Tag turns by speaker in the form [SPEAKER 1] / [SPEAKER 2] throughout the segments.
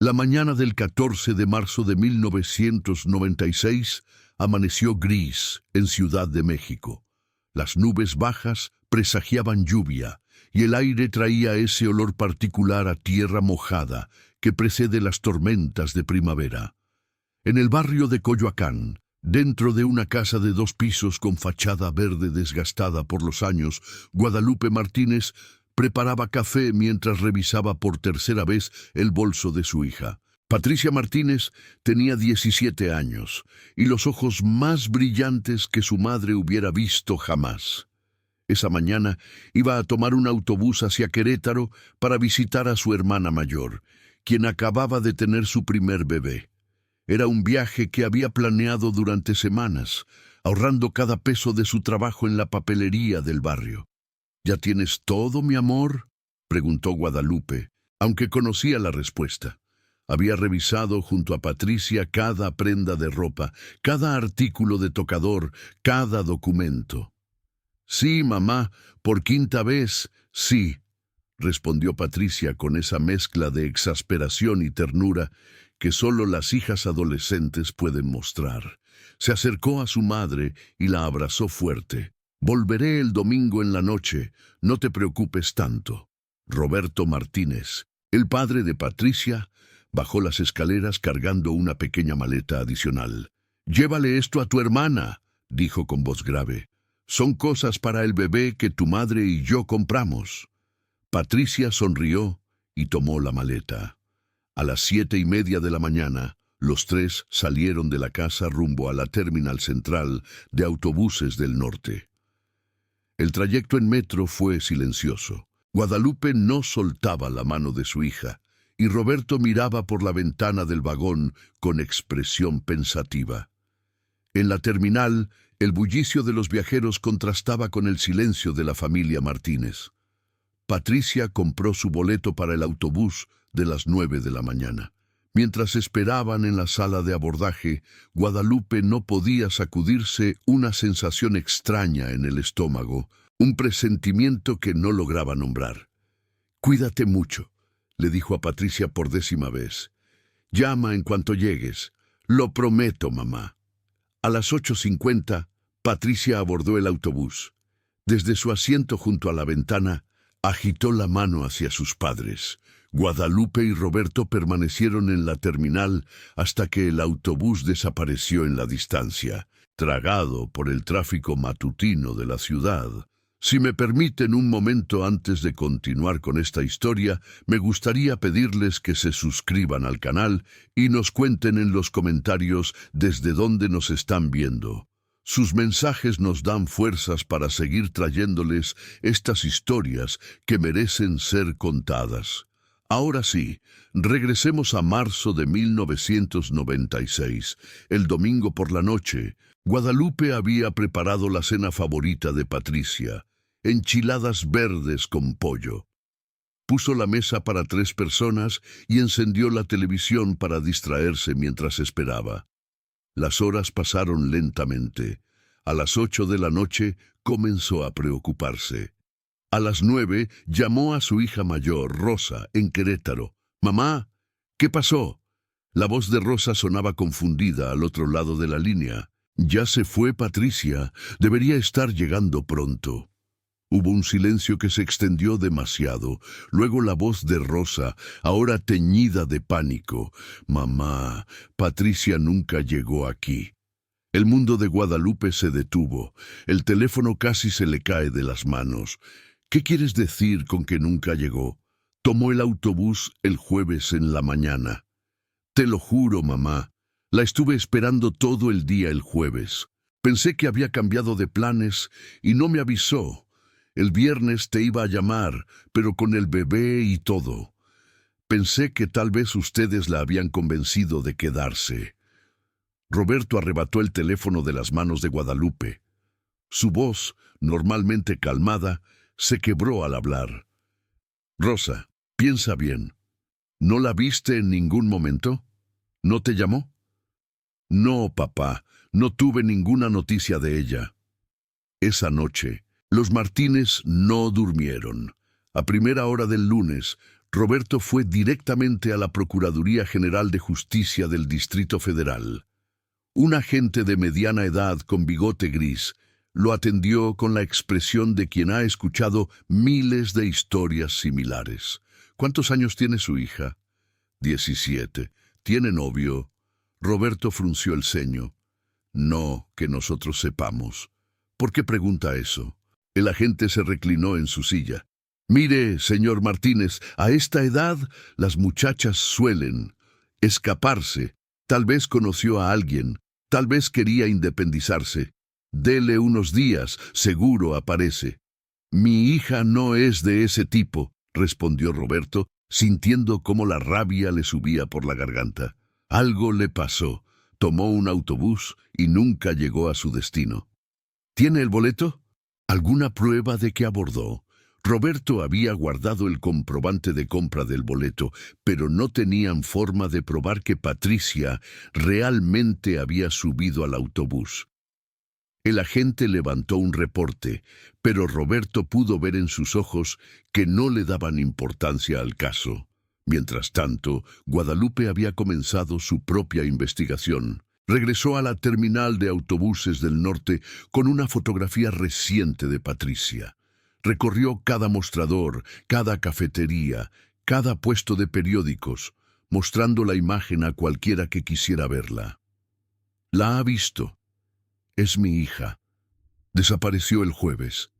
[SPEAKER 1] La mañana del 14 de marzo de 1996 amaneció gris en Ciudad de México. Las nubes bajas presagiaban lluvia y el aire traía ese olor particular a tierra mojada que precede las tormentas de primavera. En el barrio de Coyoacán, dentro de una casa de 2 pisos con fachada verde desgastada por los años, Guadalupe Martínez preparaba café mientras revisaba por tercera vez el bolso de su hija. Patricia Martínez tenía 17 años y los ojos más brillantes que su madre hubiera visto jamás. Esa mañana iba a tomar un autobús hacia Querétaro para visitar a su hermana mayor, quien acababa de tener su primer bebé. Era un viaje que había planeado durante semanas, ahorrando cada peso de su trabajo en la papelería del barrio. ¿Ya tienes todo, mi amor?, preguntó Guadalupe, aunque conocía la respuesta. Había revisado junto a Patricia cada prenda de ropa, cada artículo de tocador, cada documento. «Sí, mamá, por 5ª vez, sí», respondió Patricia con esa mezcla de exasperación y ternura que solo las hijas adolescentes pueden mostrar. Se acercó a su madre y la abrazó fuerte. «Volveré el domingo en la noche, no te preocupes tanto». Roberto Martínez, el padre de Patricia, bajó las escaleras cargando una pequeña maleta adicional. «Llévale esto a tu hermana», dijo con voz grave. «Son cosas para el bebé que tu madre y yo compramos». Patricia sonrió y tomó la maleta. A las 7:30 de la mañana, los 3 salieron de la casa rumbo a la terminal central de autobuses del norte. El trayecto en metro fue silencioso. Guadalupe no soltaba la mano de su hija, y Roberto miraba por la ventana del vagón con expresión pensativa. En la terminal, el bullicio de los viajeros contrastaba con el silencio de la familia Martínez. Patricia compró su boleto para el autobús de las 9 de la mañana. Mientras esperaban en la sala de abordaje, Guadalupe no podía sacudirse una sensación extraña en el estómago, un presentimiento que no lograba nombrar. «Cuídate mucho», le dijo a Patricia por 10ª vez. «Llama en cuanto llegues. Lo prometo, mamá». A las 8:50, Patricia abordó el autobús. Desde su asiento junto a la ventana, agitó la mano hacia sus padres. Guadalupe y Roberto permanecieron en la terminal hasta que el autobús desapareció en la distancia, tragado por el tráfico matutino de la ciudad. Si me permiten un momento antes de continuar con esta historia, me gustaría pedirles que se suscriban al canal y nos cuenten en los comentarios desde dónde nos están viendo. Sus mensajes nos dan fuerzas para seguir trayéndoles estas historias que merecen ser contadas. Ahora sí, regresemos a marzo de 1996. El domingo por la noche, Guadalupe había preparado la cena favorita de Patricia, enchiladas verdes con pollo. Puso la mesa para 3 personas y encendió la televisión para distraerse mientras esperaba. Las horas pasaron lentamente. A las 8 de la noche comenzó a preocuparse. A las 9 llamó a su hija mayor, Rosa, en Querétaro. «Mamá, ¿qué pasó?». La voz de Rosa sonaba confundida al otro lado de la línea. «Ya se fue Patricia, debería estar llegando pronto». Hubo un silencio que se extendió demasiado. Luego la voz de Rosa, ahora teñida de pánico. «Mamá, Patricia nunca llegó aquí». El mundo de Guadalupe se detuvo. El teléfono casi se le cae de las manos. «¿Qué quieres decir con que nunca llegó? Tomó el autobús el jueves en la mañana». «Te lo juro, mamá. La estuve esperando todo el día el jueves. Pensé que había cambiado de planes y no me avisó. El viernes te iba a llamar, pero con el bebé y todo. Pensé que tal vez ustedes la habían convencido de quedarse». Roberto arrebató el teléfono de las manos de Guadalupe. Su voz, normalmente calmada, se quebró al hablar. «Rosa, piensa bien. ¿No la viste en ningún momento? ¿No te llamó?». «No, papá, no tuve ninguna noticia de ella». Esa noche, los Martínez no durmieron. A primera hora del lunes, Roberto fue directamente a la Procuraduría General de Justicia del Distrito Federal. Un agente de mediana edad con bigote gris lo atendió con la expresión de quien ha escuchado miles de historias similares. ¿Cuántos años tiene su hija? 17. ¿Tiene novio? Roberto frunció el ceño. No, que nosotros sepamos. ¿Por qué pregunta eso? El agente se reclinó en su silla. Mire, señor Martínez, a esta edad las muchachas suelen escaparse. Tal vez conoció a alguien, tal vez quería independizarse. Dele unos días, seguro aparece. Mi hija no es de ese tipo, respondió Roberto, sintiendo cómo la rabia le subía por la garganta. Algo le pasó. Tomó un autobús y nunca llegó a su destino. ¿Tiene el boleto? ¿Alguna prueba de que abordó? Roberto había guardado el comprobante de compra del boleto, pero no tenían forma de probar que Patricia realmente había subido al autobús. El agente levantó un reporte, pero Roberto pudo ver en sus ojos que no le daban importancia al caso. Mientras tanto, Guadalupe había comenzado su propia investigación. Regresó a la terminal de autobuses del norte con una fotografía reciente de Patricia. Recorrió cada mostrador, cada cafetería, cada puesto de periódicos, mostrando la imagen a cualquiera que quisiera verla. La ha visto. Es mi hija. Desapareció el jueves.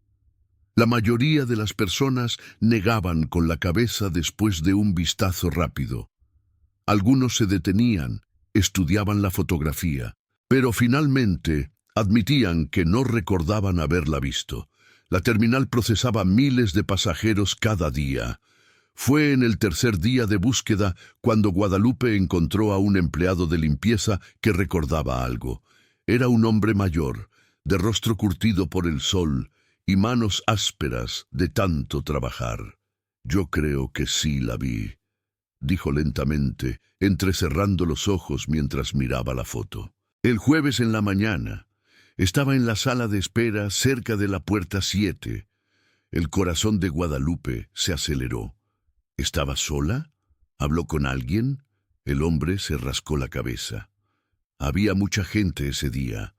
[SPEAKER 1] La mayoría de las personas negaban con la cabeza después de un vistazo rápido. Algunos se detenían, estudiaban la fotografía, pero finalmente admitían que no recordaban haberla visto. La terminal procesaba miles de pasajeros cada día. Fue en el tercer día de búsqueda cuando Guadalupe encontró a un empleado de limpieza que recordaba algo. Era un hombre mayor, de rostro curtido por el sol y manos ásperas de tanto trabajar. Yo creo que sí la vi, dijo lentamente, entrecerrando los ojos mientras miraba la foto. El jueves en la mañana, estaba en la sala de espera cerca de la puerta 7. El corazón de Guadalupe se aceleró. ¿Estaba sola? ¿Habló con alguien? El hombre se rascó la cabeza. Había mucha gente ese día,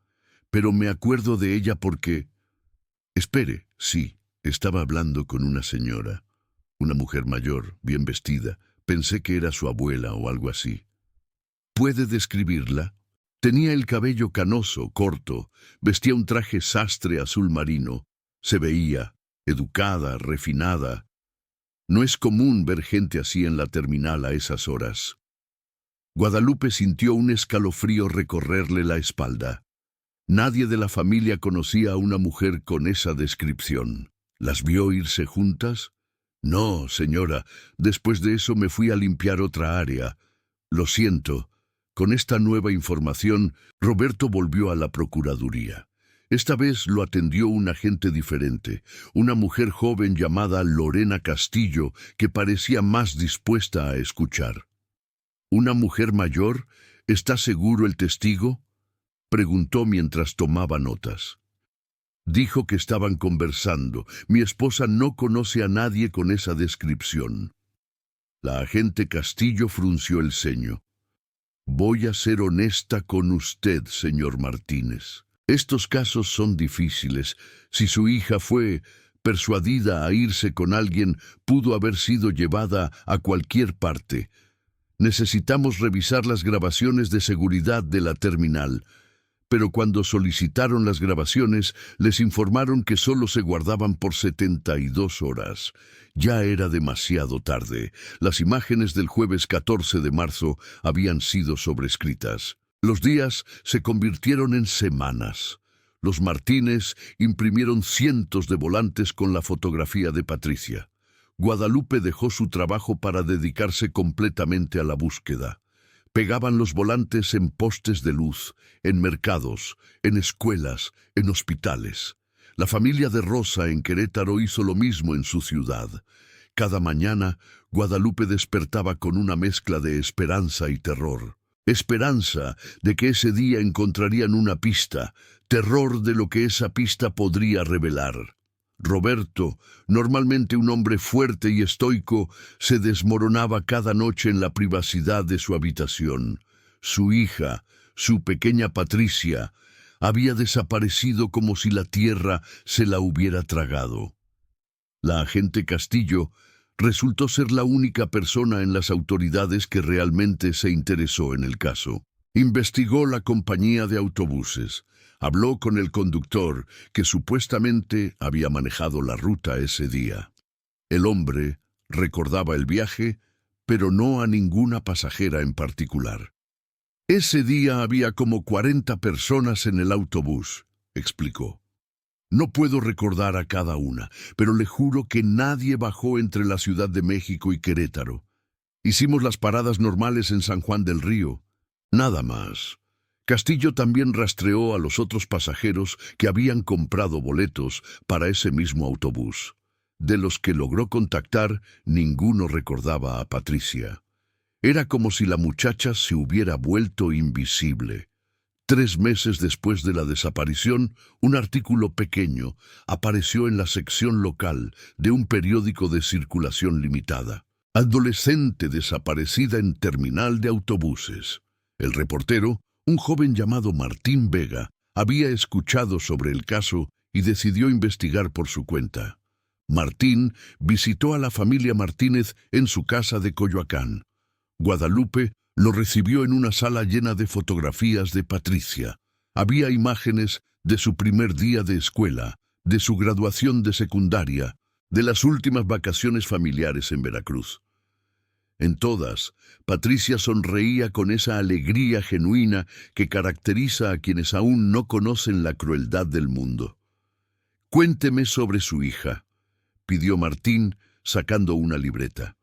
[SPEAKER 1] pero me acuerdo de ella porque... Espere, sí, estaba hablando con una señora, una mujer mayor, bien vestida. Pensé que era su abuela o algo así. ¿Puede describirla? Tenía el cabello canoso, corto, vestía un traje sastre azul marino. Se veía educada, refinada. No es común ver gente así en la terminal a esas horas. Guadalupe sintió un escalofrío recorrerle la espalda. Nadie de la familia conocía a una mujer con esa descripción. ¿Las vio irse juntas? No, señora, después de eso me fui a limpiar otra área. Lo siento. Con esta nueva información, Roberto volvió a la Procuraduría. Esta vez lo atendió un agente diferente, una mujer joven llamada Lorena Castillo, que parecía más dispuesta a escuchar. ¿Una mujer mayor? ¿Está seguro el testigo?, preguntó mientras tomaba notas. Dijo que estaban conversando. Mi esposa no conoce a nadie con esa descripción. La agente Castillo frunció el ceño. Voy a ser honesta con usted, señor Martínez. Estos casos son difíciles. Si su hija fue persuadida a irse con alguien, pudo haber sido llevada a cualquier parte. Necesitamos revisar las grabaciones de seguridad de la terminal. Pero cuando solicitaron las grabaciones, les informaron que solo se guardaban por 72 horas. Ya era demasiado tarde. Las imágenes del jueves 14 de marzo habían sido sobrescritas. Los días se convirtieron en semanas. Los Martínez imprimieron cientos de volantes con la fotografía de Patricia. Guadalupe dejó su trabajo para dedicarse completamente a la búsqueda. Pegaban los volantes en postes de luz, en mercados, en escuelas, en hospitales. La familia de Rosa en Querétaro hizo lo mismo en su ciudad. Cada mañana, Guadalupe despertaba con una mezcla de esperanza y terror. Esperanza de que ese día encontrarían una pista, terror de lo que esa pista podría revelar. Roberto, normalmente un hombre fuerte y estoico, se desmoronaba cada noche en la privacidad de su habitación. Su hija, su pequeña Patricia, había desaparecido como si la tierra se la hubiera tragado. La agente Castillo resultó ser la única persona en las autoridades que realmente se interesó en el caso. Investigó la compañía de autobuses. Habló con el conductor, que supuestamente había manejado la ruta ese día. El hombre recordaba el viaje, pero no a ninguna pasajera en particular. Ese día había como 40 personas en el autobús, explicó. No puedo recordar a cada una, pero le juro que nadie bajó entre la Ciudad de México y Querétaro. Hicimos las paradas normales en San Juan del Río. Nada más. Castillo también rastreó a los otros pasajeros que habían comprado boletos para ese mismo autobús. De los que logró contactar, ninguno recordaba a Patricia. Era como si la muchacha se hubiera vuelto invisible. 3 meses después de la desaparición, un artículo pequeño apareció en la sección local de un periódico de circulación limitada. Adolescente desaparecida en terminal de autobuses. El reportero, un joven llamado Martín Vega, había escuchado sobre el caso y decidió investigar por su cuenta. Martín visitó a la familia Martínez en su casa de Coyoacán. Guadalupe lo recibió en una sala llena de fotografías de Patricia. Había imágenes de su primer día de escuela, de su graduación de secundaria, de las últimas vacaciones familiares en Veracruz. En todas, Patricia sonreía con esa alegría genuina que caracteriza a quienes aún no conocen la crueldad del mundo. «Cuénteme sobre su hija», pidió Martín, sacando una libreta.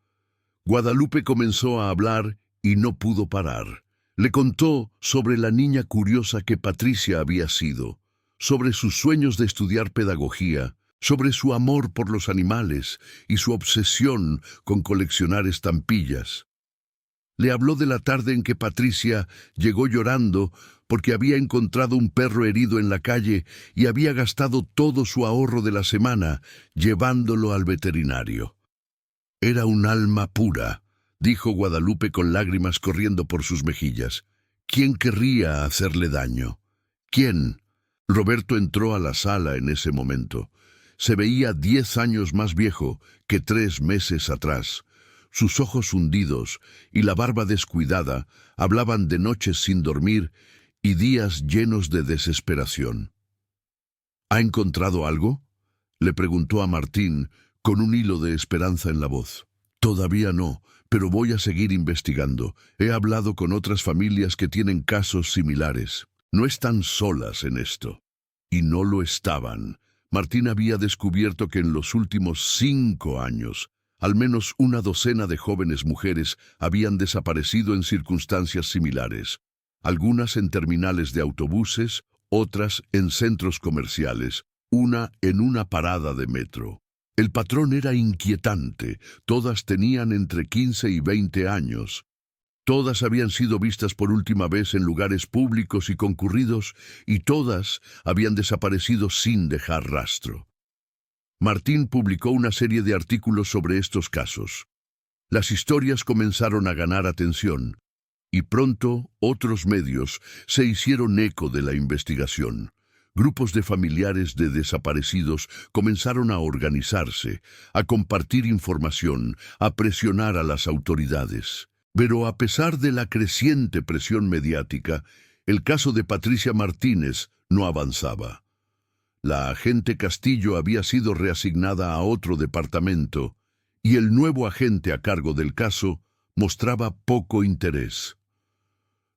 [SPEAKER 1] Guadalupe comenzó a hablar y no pudo parar. Le contó sobre la niña curiosa que Patricia había sido, sobre sus sueños de estudiar pedagogía, sobre su amor por los animales y su obsesión con coleccionar estampillas. Le habló de la tarde en que Patricia llegó llorando porque había encontrado un perro herido en la calle y había gastado todo su ahorro de la semana llevándolo al veterinario. «Era un alma pura», dijo Guadalupe con lágrimas corriendo por sus mejillas. «¿Quién querría hacerle daño? ¿Quién?» Roberto entró a la sala en ese momento. Se veía 10 años más viejo que 3 meses atrás. Sus ojos hundidos y la barba descuidada hablaban de noches sin dormir y días llenos de desesperación. «¿Ha encontrado algo?», le preguntó a Martín, con un hilo de esperanza en la voz. «Todavía no, pero voy a seguir investigando. He hablado con otras familias que tienen casos similares. No están solas en esto». Y no lo estaban. Martín había descubierto que en los últimos 5 años, al menos una docena de jóvenes mujeres habían desaparecido en circunstancias similares. Algunas en terminales de autobuses, otras en centros comerciales, una en una parada de metro. El patrón era inquietante. Todas tenían entre 15 y 20 años. Todas habían sido vistas por última vez en lugares públicos y concurridos, y todas habían desaparecido sin dejar rastro. Martín publicó una serie de artículos sobre estos casos. Las historias comenzaron a ganar atención, y pronto otros medios se hicieron eco de la investigación. Grupos de familiares de desaparecidos comenzaron a organizarse, a compartir información, a presionar a las autoridades. Pero a pesar de la creciente presión mediática, el caso de Patricia Martínez no avanzaba. La agente Castillo había sido reasignada a otro departamento y el nuevo agente a cargo del caso mostraba poco interés.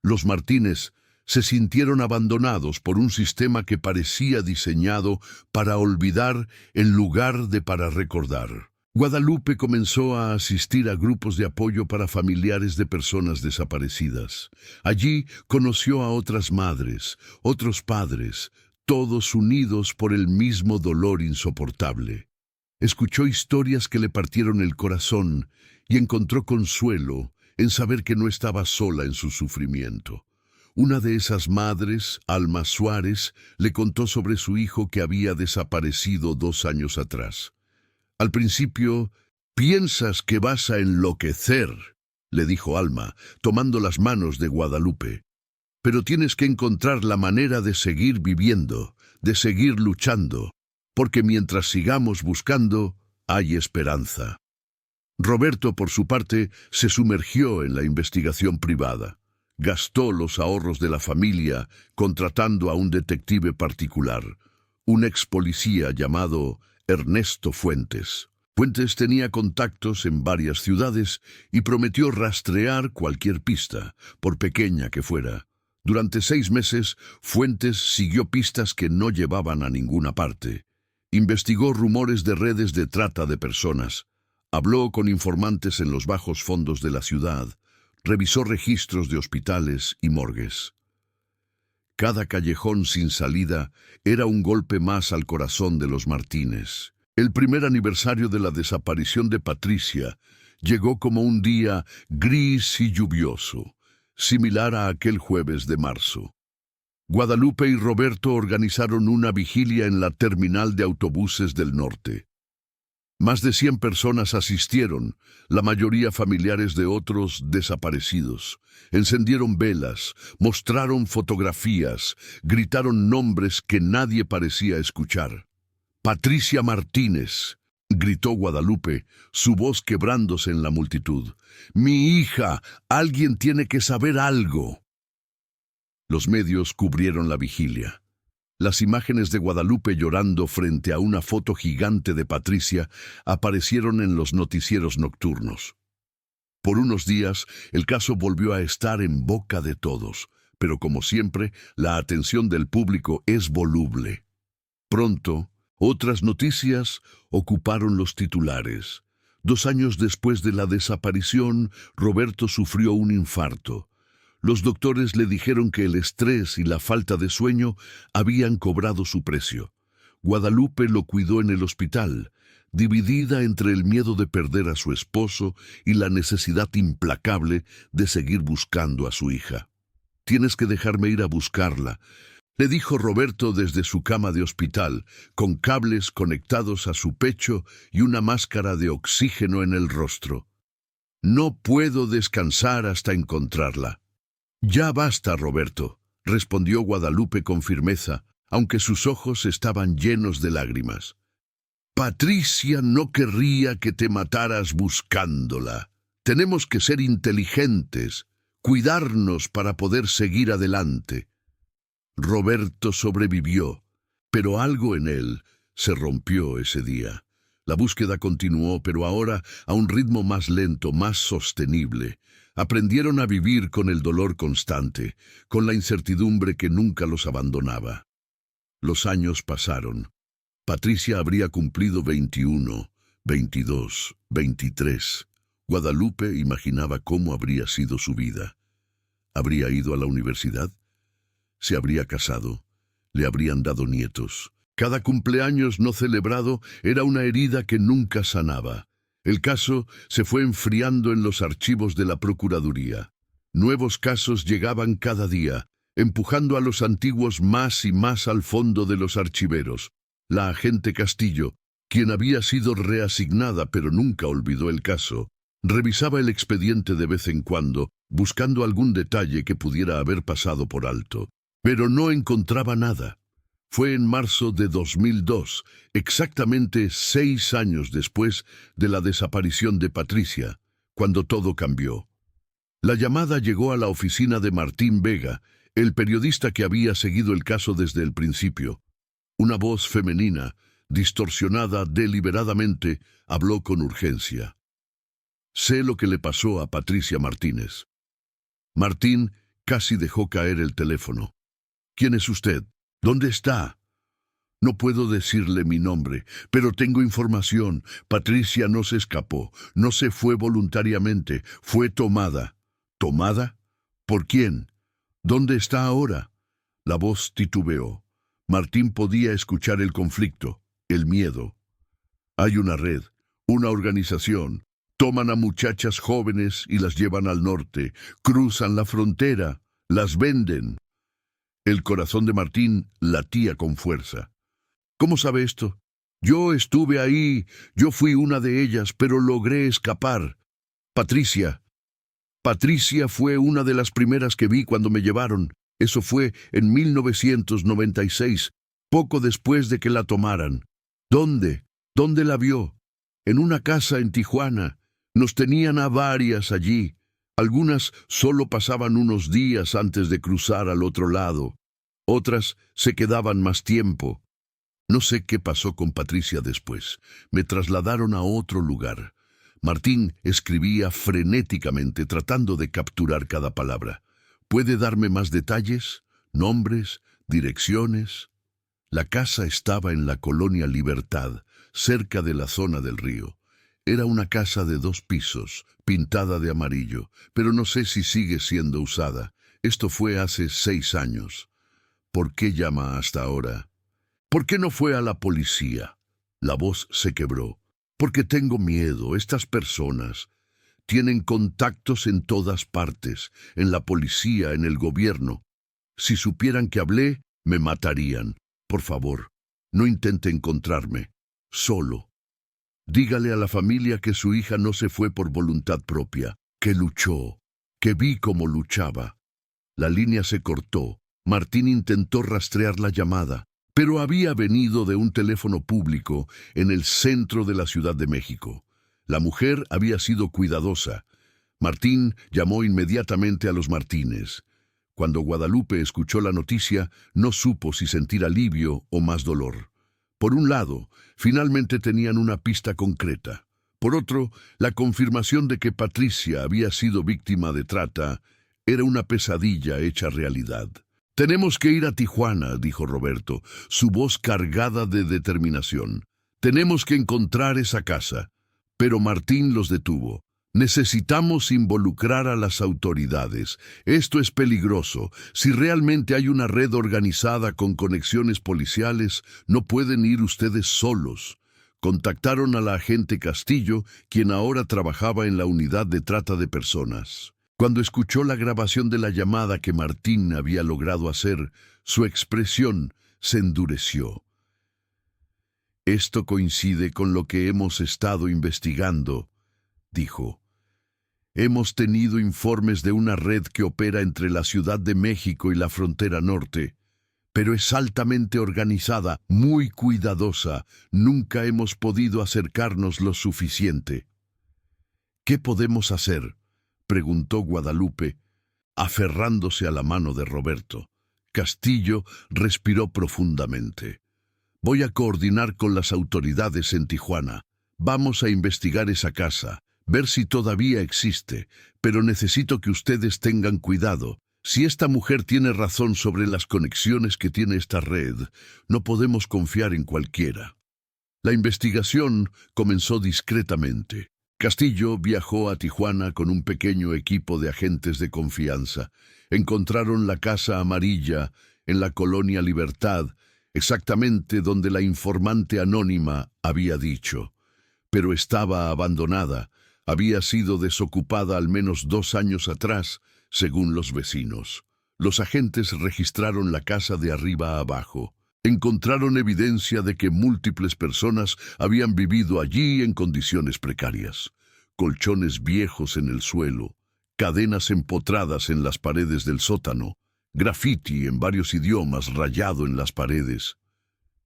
[SPEAKER 1] Los Martínez se sintieron abandonados por un sistema que parecía diseñado para olvidar en lugar de para recordar. Guadalupe comenzó a asistir a grupos de apoyo para familiares de personas desaparecidas. Allí conoció a otras madres, otros padres, todos unidos por el mismo dolor insoportable. Escuchó historias que le partieron el corazón y encontró consuelo en saber que no estaba sola en su sufrimiento. Una de esas madres, Alma Suárez, le contó sobre su hijo que había desaparecido 2 años atrás. Al principio, «Piensas que vas a enloquecer», le dijo Alma, tomando las manos de Guadalupe. «Pero tienes que encontrar la manera de seguir viviendo, de seguir luchando, porque mientras sigamos buscando, hay esperanza». Roberto, por su parte, se sumergió en la investigación privada. Gastó los ahorros de la familia contratando a un detective particular, un ex policía llamado Ernesto Fuentes. Fuentes tenía contactos en varias ciudades y prometió rastrear cualquier pista, por pequeña que fuera. Durante 6 meses, Fuentes siguió pistas que no llevaban a ninguna parte. Investigó rumores de redes de trata de personas. Habló con informantes en los bajos fondos de la ciudad. Revisó registros de hospitales y morgues. Cada callejón sin salida era un golpe más al corazón de los Martínez. El primer aniversario de la desaparición de Patricia llegó como un día gris y lluvioso, similar a aquel jueves de marzo. Guadalupe y Roberto organizaron una vigilia en la terminal de autobuses del norte. Más de 100 personas asistieron, la mayoría familiares de otros desaparecidos. Encendieron velas, mostraron fotografías, gritaron nombres que nadie parecía escuchar. «Patricia Martínez», gritó Guadalupe, su voz quebrándose en la multitud. «Mi hija, alguien tiene que saber algo». Los medios cubrieron la vigilia. Las imágenes de Guadalupe llorando frente a una foto gigante de Patricia aparecieron en los noticieros nocturnos. Por unos días, el caso volvió a estar en boca de todos, pero como siempre, la atención del público es voluble. Pronto, otras noticias ocuparon los titulares. 2 años después de la desaparición, Roberto sufrió un infarto. Los doctores le dijeron que el estrés y la falta de sueño habían cobrado su precio. Guadalupe lo cuidó en el hospital, dividida entre el miedo de perder a su esposo y la necesidad implacable de seguir buscando a su hija. «Tienes que dejarme ir a buscarla», le dijo Roberto desde su cama de hospital, con cables conectados a su pecho y una máscara de oxígeno en el rostro. «No puedo descansar hasta encontrarla». «Ya basta, Roberto», respondió Guadalupe con firmeza, aunque sus ojos estaban llenos de lágrimas. «Patricia no querría que te mataras buscándola. Tenemos que ser inteligentes, cuidarnos para poder seguir adelante». Roberto sobrevivió, pero algo en él se rompió ese día. La búsqueda continuó, pero ahora a un ritmo más lento, más sostenible. Aprendieron a vivir con el dolor constante, con la incertidumbre que nunca los abandonaba. Los años pasaron. Patricia habría cumplido 21, 22, 23. Guadalupe imaginaba cómo habría sido su vida. ¿Habría ido a la universidad? ¿Se habría casado? ¿Le habrían dado nietos? Cada cumpleaños no celebrado era una herida que nunca sanaba. El caso se fue enfriando en los archivos de la Procuraduría. Nuevos casos llegaban cada día, empujando a los antiguos más y más al fondo de los archiveros. La agente Castillo, quien había sido reasignada pero nunca olvidó el caso, revisaba el expediente de vez en cuando, buscando algún detalle que pudiera haber pasado por alto. Pero no encontraba nada. Fue en marzo de 2002, exactamente 6 años después de la desaparición de Patricia, cuando todo cambió. La llamada llegó a la oficina de Martín Vega, el periodista que había seguido el caso desde el principio. Una voz femenina, distorsionada deliberadamente, habló con urgencia. «Sé lo que le pasó a Patricia Martínez». Martín casi dejó caer el teléfono. «¿Quién es usted? ¿Dónde está?» «No puedo decirle mi nombre, pero tengo información. Patricia no se escapó, no se fue voluntariamente, fue tomada». «¿Tomada? ¿Por quién? ¿Dónde está ahora?» La voz titubeó. Martín podía escuchar el conflicto, el miedo. «Hay una red, una organización. Toman a muchachas jóvenes y las llevan al norte, cruzan la frontera. Las venden. El corazón de Martín latía con fuerza. ¿Cómo sabe esto? Yo estuve ahí, yo fui una de ellas, pero logré escapar. Patricia. Patricia fue una de las primeras que vi cuando me llevaron. Eso fue en 1996, poco después de que la tomaran. ¿Dónde? ¿Dónde la vio? En una casa en Tijuana. Nos tenían a varias allí. Algunas solo pasaban unos días antes de cruzar al otro lado. Otras se quedaban más tiempo. No sé qué pasó con Patricia después. Me trasladaron a otro lugar. Martín escribía frenéticamente, tratando de capturar cada palabra. ¿Puede darme más detalles? ¿Nombres? ¿Direcciones? La casa estaba en la colonia Libertad, cerca de la zona del río. Era una casa de 2 pisos, pintada de amarillo, pero no sé si sigue siendo usada. Esto fue hace 6 años. ¿Por qué llama hasta ahora? ¿Por qué no fue a la policía? La voz se quebró. Porque tengo miedo. Estas personas tienen contactos en todas partes, en la policía, en el gobierno. Si supieran que hablé, me matarían. Por favor, no intente encontrarme. Solo. Dígale a la familia que su hija no se fue por voluntad propia, que luchó, que vi cómo luchaba. La línea se cortó. Martín intentó rastrear la llamada, pero había venido de un teléfono público en el centro de la Ciudad de México. La mujer había sido cuidadosa. Martín llamó inmediatamente a los Martínez. Cuando Guadalupe escuchó la noticia, no supo si sentir alivio o más dolor. Por un lado, finalmente tenían una pista concreta. Por otro, la confirmación de que Patricia había sido víctima de trata era una pesadilla hecha realidad. «Tenemos que ir a Tijuana», dijo Roberto, su voz cargada de determinación. «Tenemos que encontrar esa casa». Pero Martín los detuvo. «Necesitamos involucrar a las autoridades. Esto es peligroso. Si realmente hay una red organizada con conexiones policiales, no pueden ir ustedes solos». Contactaron a la agente Castillo, quien ahora trabajaba en la unidad de trata de personas. Cuando escuchó la grabación de la llamada que Martín había logrado hacer, su expresión se endureció. «Esto coincide con lo que hemos estado investigando», dijo. «Hemos tenido informes de una red que opera entre la Ciudad de México y la frontera norte, pero es altamente organizada, muy cuidadosa. Nunca hemos podido acercarnos lo suficiente». «¿Qué podemos hacer?», preguntó Guadalupe, aferrándose a la mano de Roberto. Castillo respiró profundamente. «Voy a coordinar con las autoridades en Tijuana. Vamos a investigar esa casa, ver si todavía existe, pero necesito que ustedes tengan cuidado. Si esta mujer tiene razón sobre las conexiones que tiene esta red, no podemos confiar en cualquiera». La investigación comenzó discretamente. Castillo viajó a Tijuana con un pequeño equipo de agentes de confianza. Encontraron la Casa Amarilla en la colonia Libertad, exactamente donde la informante anónima había dicho. Pero estaba abandonada. Había sido desocupada al menos 2 años atrás, según los vecinos. Los agentes registraron la casa de arriba a abajo. Encontraron evidencia de que múltiples personas habían vivido allí en condiciones precarias. Colchones viejos en el suelo, cadenas empotradas en las paredes del sótano, grafiti en varios idiomas rayado en las paredes.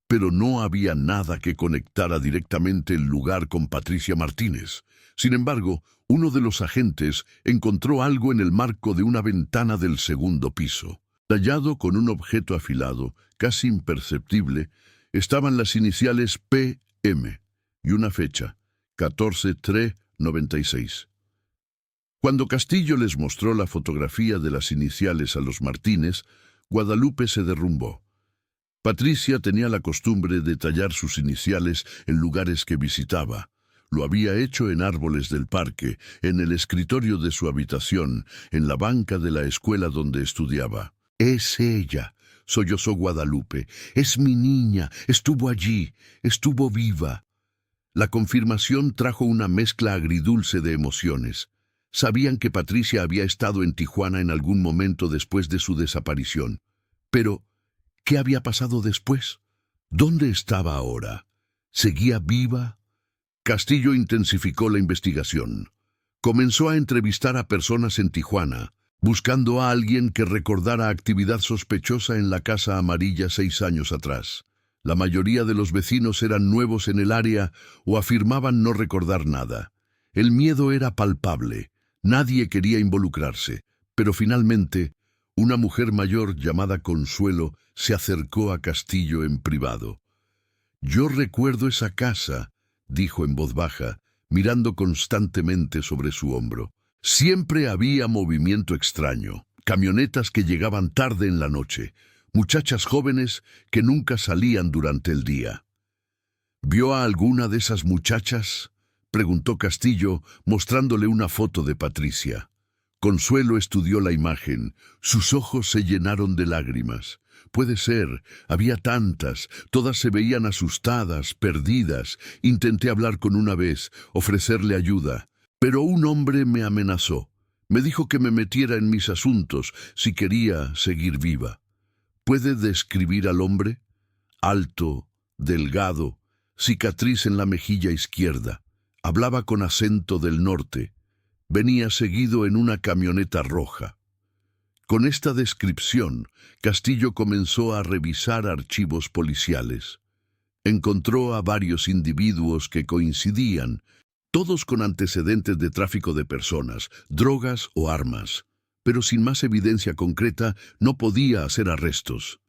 [SPEAKER 1] Pero no había nada que conectara directamente el lugar con Patricia Martínez. Sin embargo, uno de los agentes encontró algo en el marco de una ventana del segundo piso. Tallado con un objeto afilado, casi imperceptible, estaban las iniciales PM y una fecha, 14/3/96. Cuando Castillo les mostró la fotografía de las iniciales a los Martínez, Guadalupe se derrumbó. Patricia tenía la costumbre de tallar sus iniciales en lugares que visitaba. Lo había hecho en árboles del parque, en el escritorio de su habitación, en la banca de la escuela donde estudiaba. «Es ella», sollozó Guadalupe. «Es mi niña, estuvo allí, estuvo viva». La confirmación trajo una mezcla agridulce de emociones. Sabían que Patricia había estado en Tijuana en algún momento después de su desaparición. Pero, ¿qué había pasado después? ¿Dónde estaba ahora? ¿Seguía viva? Castillo intensificó la investigación. Comenzó a entrevistar a personas en Tijuana, buscando a alguien que recordara actividad sospechosa en la Casa Amarilla 6 años atrás. La mayoría de los vecinos eran nuevos en el área o afirmaban no recordar nada. El miedo era palpable. Nadie quería involucrarse, pero finalmente, una mujer mayor llamada Consuelo se acercó a Castillo en privado. «Yo recuerdo esa casa», dijo en voz baja, mirando constantemente sobre su hombro. Siempre había movimiento extraño, camionetas que llegaban tarde en la noche, muchachas jóvenes que nunca salían durante el día. «¿Vio a alguna de esas muchachas?», preguntó Castillo, mostrándole una foto de Patricia. Consuelo estudió la imagen. Sus ojos se llenaron de lágrimas. Puede ser, había tantas, todas se veían asustadas, perdidas. Intenté hablar con una vez, ofrecerle ayuda, pero un hombre me amenazó. Me dijo que me metiera en mis asuntos si quería seguir viva. ¿Puede describir al hombre? Alto, delgado, cicatriz en la mejilla izquierda. Hablaba con acento del norte. Venía seguido en una camioneta roja. Con esta descripción, Castillo comenzó a revisar archivos policiales. Encontró a varios individuos que coincidían, todos con antecedentes de tráfico de personas, drogas o armas, pero sin más evidencia concreta no podía hacer arrestos.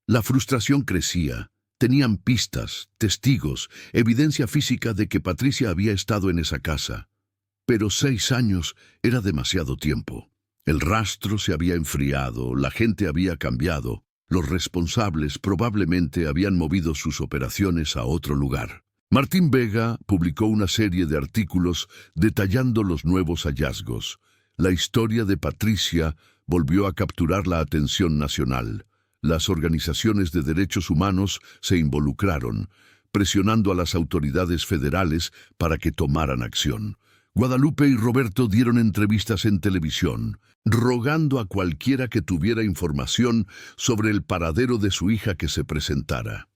[SPEAKER 1] La frustración crecía. Tenían pistas, testigos, evidencia física de que Patricia había estado en esa casa. Pero 6 años era demasiado tiempo. El rastro se había enfriado, la gente había cambiado, los responsables probablemente habían movido sus operaciones a otro lugar. Martín Vega publicó una serie de artículos detallando los nuevos hallazgos. La historia de Patricia volvió a capturar la atención nacional. Las organizaciones de derechos humanos se involucraron, presionando a las autoridades federales para que tomaran acción. Guadalupe y Roberto dieron entrevistas en televisión, rogando a cualquiera que tuviera información sobre el paradero de su hija que se presentara.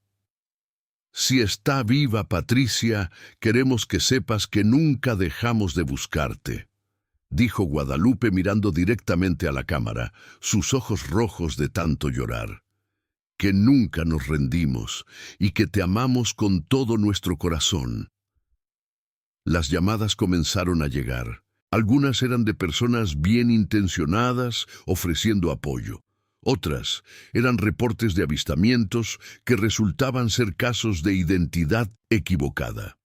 [SPEAKER 1] «Si está viva Patricia, queremos que sepas que nunca dejamos de buscarte», dijo Guadalupe mirando directamente a la cámara, sus ojos rojos de tanto llorar. «Que nunca nos rendimos y que te amamos con todo nuestro corazón». Las llamadas comenzaron a llegar. Algunas eran de personas bien intencionadas ofreciendo apoyo. Otras eran reportes de avistamientos que resultaban ser casos de identidad equivocada.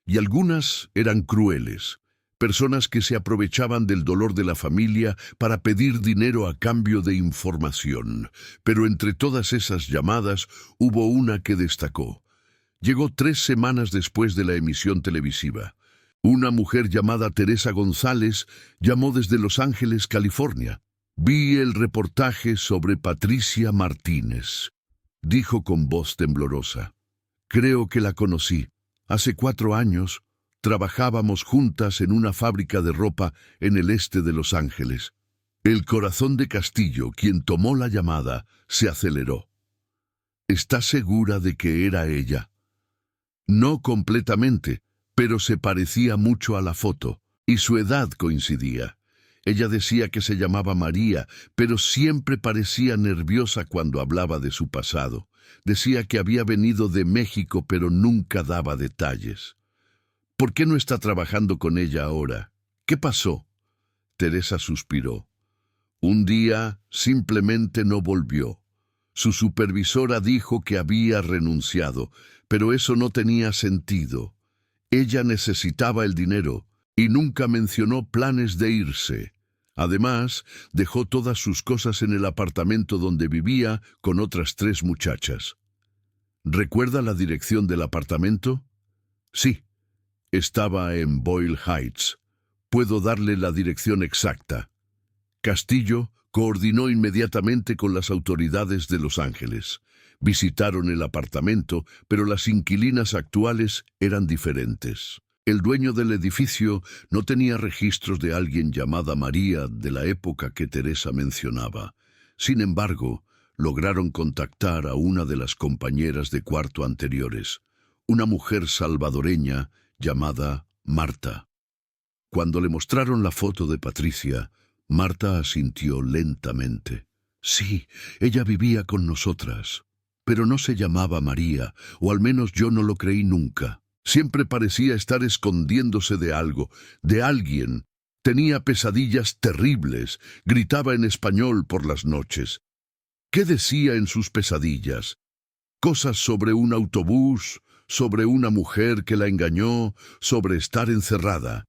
[SPEAKER 1] Y algunas eran crueles, personas que se aprovechaban del dolor de la familia para pedir dinero a cambio de información. Pero entre todas esas llamadas hubo una que destacó. Llegó 3 semanas después de la emisión televisiva. Una mujer llamada Teresa González llamó desde Los Ángeles, California. «Vi el reportaje sobre Patricia Martínez», dijo con voz temblorosa. «Creo que la conocí. Hace 4 años trabajábamos juntas en una fábrica de ropa en el este de Los Ángeles». El corazón de Castillo, quien tomó la llamada, se aceleró. «¿Está segura de que era ella?» «No completamente, pero se parecía mucho a la foto, y su edad coincidía. Ella decía que se llamaba María, pero siempre parecía nerviosa cuando hablaba de su pasado. Decía que había venido de México, pero nunca daba detalles. ¿Por qué no está trabajando con ella ahora? ¿Qué pasó?» Teresa suspiró. «Un día simplemente no volvió. Su supervisora dijo que había renunciado, pero eso no tenía sentido. Ella necesitaba el dinero y nunca mencionó planes de irse. Además, dejó todas sus cosas en el apartamento donde vivía con otras 3 muchachas». ¿Recuerda la dirección del apartamento? «Sí, estaba en Boyle Heights. Puedo darle la dirección exacta». Castillo coordinó inmediatamente con las autoridades de Los Ángeles. Visitaron el apartamento, pero las inquilinas actuales eran diferentes. El dueño del edificio no tenía registros de alguien llamada María de la época que Teresa mencionaba. Sin embargo, lograron contactar a una de las compañeras de cuarto anteriores, una mujer salvadoreña llamada Marta. Cuando le mostraron la foto de Patricia, Marta asintió lentamente. Sí, ella vivía con nosotras, pero no se llamaba María, o al menos yo no lo creí nunca. Siempre parecía estar escondiéndose de algo, de alguien. Tenía pesadillas terribles, gritaba en español por las noches. ¿Qué decía en sus pesadillas? Cosas sobre un autobús, sobre una mujer que la engañó, sobre estar encerrada.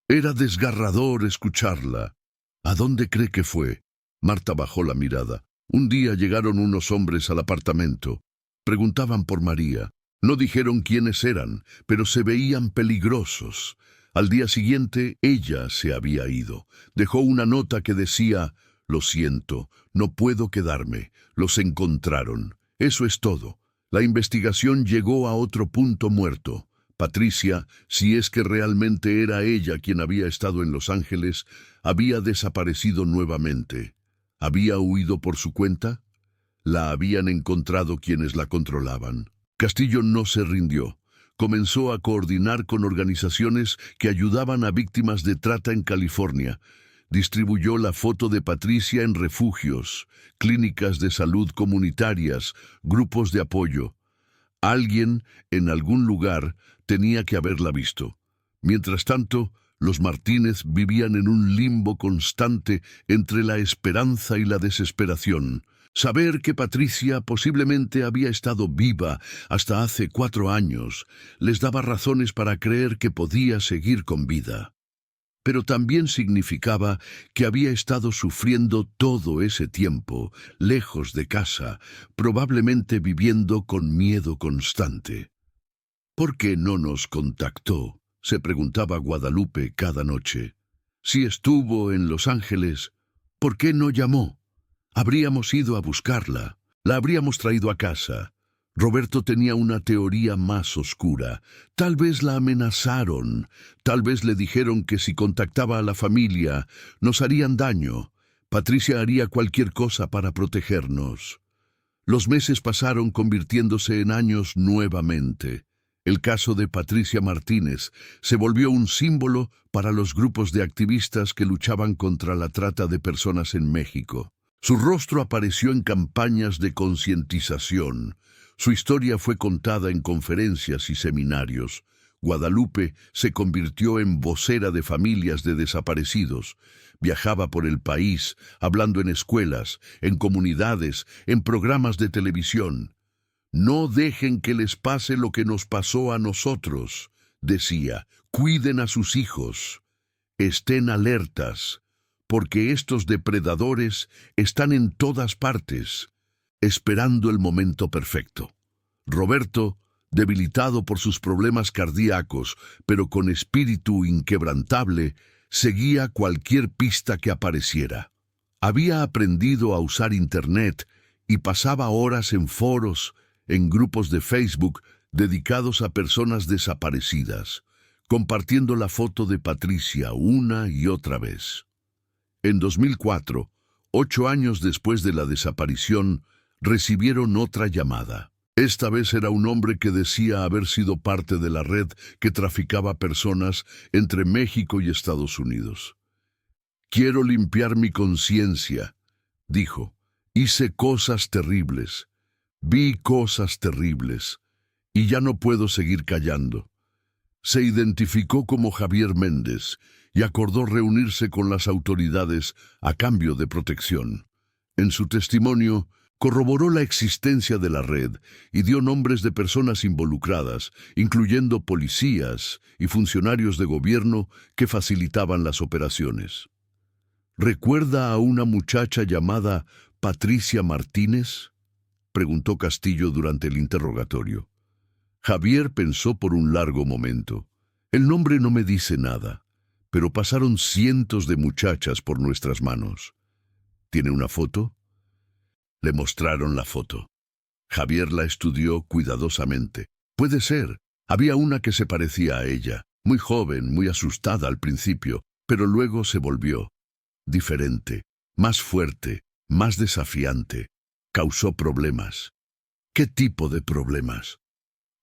[SPEAKER 1] Era desgarrador escucharla. ¿A dónde cree que fue? Marta bajó la mirada. Un día llegaron unos hombres al apartamento. Preguntaban por María. No dijeron quiénes eran, pero se veían peligrosos. Al día siguiente, ella se había ido. Dejó una nota que decía: «Lo siento, no puedo quedarme. Los encontraron». Eso es todo. La investigación llegó a otro punto muerto. Patricia, si es que realmente era ella quien había estado en Los Ángeles, había desaparecido nuevamente. ¿Había huido por su cuenta? ¿La habían encontrado quienes la controlaban? Castillo no se rindió. Comenzó a coordinar con organizaciones que ayudaban a víctimas de trata en California. Distribuyó la foto de Patricia en refugios, clínicas de salud comunitarias, grupos de apoyo. Alguien, en algún lugar, tenía que haberla visto. Mientras tanto, los Martínez vivían en un limbo constante entre la esperanza y la desesperación. Saber que Patricia posiblemente había estado viva hasta hace 4 años les daba razones para creer que podía seguir con vida. Pero también significaba que había estado sufriendo todo ese tiempo, lejos de casa, probablemente viviendo con miedo constante. ¿Por qué no nos contactó?, se preguntaba Guadalupe cada noche. Si estuvo en Los Ángeles, ¿por qué no llamó? Habríamos ido a buscarla, la habríamos traído a casa. Roberto tenía una teoría más oscura. Tal vez la amenazaron, tal vez le dijeron que si contactaba a la familia nos harían daño. Patricia haría cualquier cosa para protegernos. Los meses pasaron convirtiéndose en años nuevamente. El caso de Patricia Martínez se volvió un símbolo para los grupos de activistas que luchaban contra la trata de personas en México. Su rostro apareció en campañas de concientización. Su historia fue contada en conferencias y seminarios. Guadalupe se convirtió en vocera de familias de desaparecidos. Viajaba por el país, hablando en escuelas, en comunidades, en programas de televisión. «No dejen que les pase lo que nos pasó a nosotros», decía. «Cuiden a sus hijos. Estén alertas, porque estos depredadores están en todas partes, esperando el momento perfecto». Roberto, debilitado por sus problemas cardíacos, pero con espíritu inquebrantable, seguía cualquier pista que apareciera. Había aprendido a usar Internet y pasaba horas en foros, en grupos de Facebook dedicados a personas desaparecidas, compartiendo la foto de Patricia una y otra vez. En 2004, 8 años después de la desaparición, recibieron otra llamada. Esta vez era un hombre que decía haber sido parte de la red que traficaba personas entre México y Estados Unidos. «Quiero limpiar mi conciencia», dijo. «Hice cosas terribles. Vi cosas terribles. Y ya no puedo seguir callando». Se identificó como Javier Méndez y acordó reunirse con las autoridades a cambio de protección. En su testimonio, corroboró la existencia de la red y dio nombres de personas involucradas, incluyendo policías y funcionarios de gobierno que facilitaban las operaciones. ¿Recuerda a una muchacha llamada Patricia Martínez?, preguntó Castillo durante el interrogatorio. Javier pensó por un largo momento. El nombre no me dice nada, pero pasaron cientos de muchachas por nuestras manos. ¿Tiene una foto? Le mostraron la foto. Javier la estudió cuidadosamente. Puede ser. Había una que se parecía a ella. muy joven, muy asustada al principio, pero luego se volvió diferente, más fuerte, más desafiante. Causó problemas. ¿Qué tipo de problemas?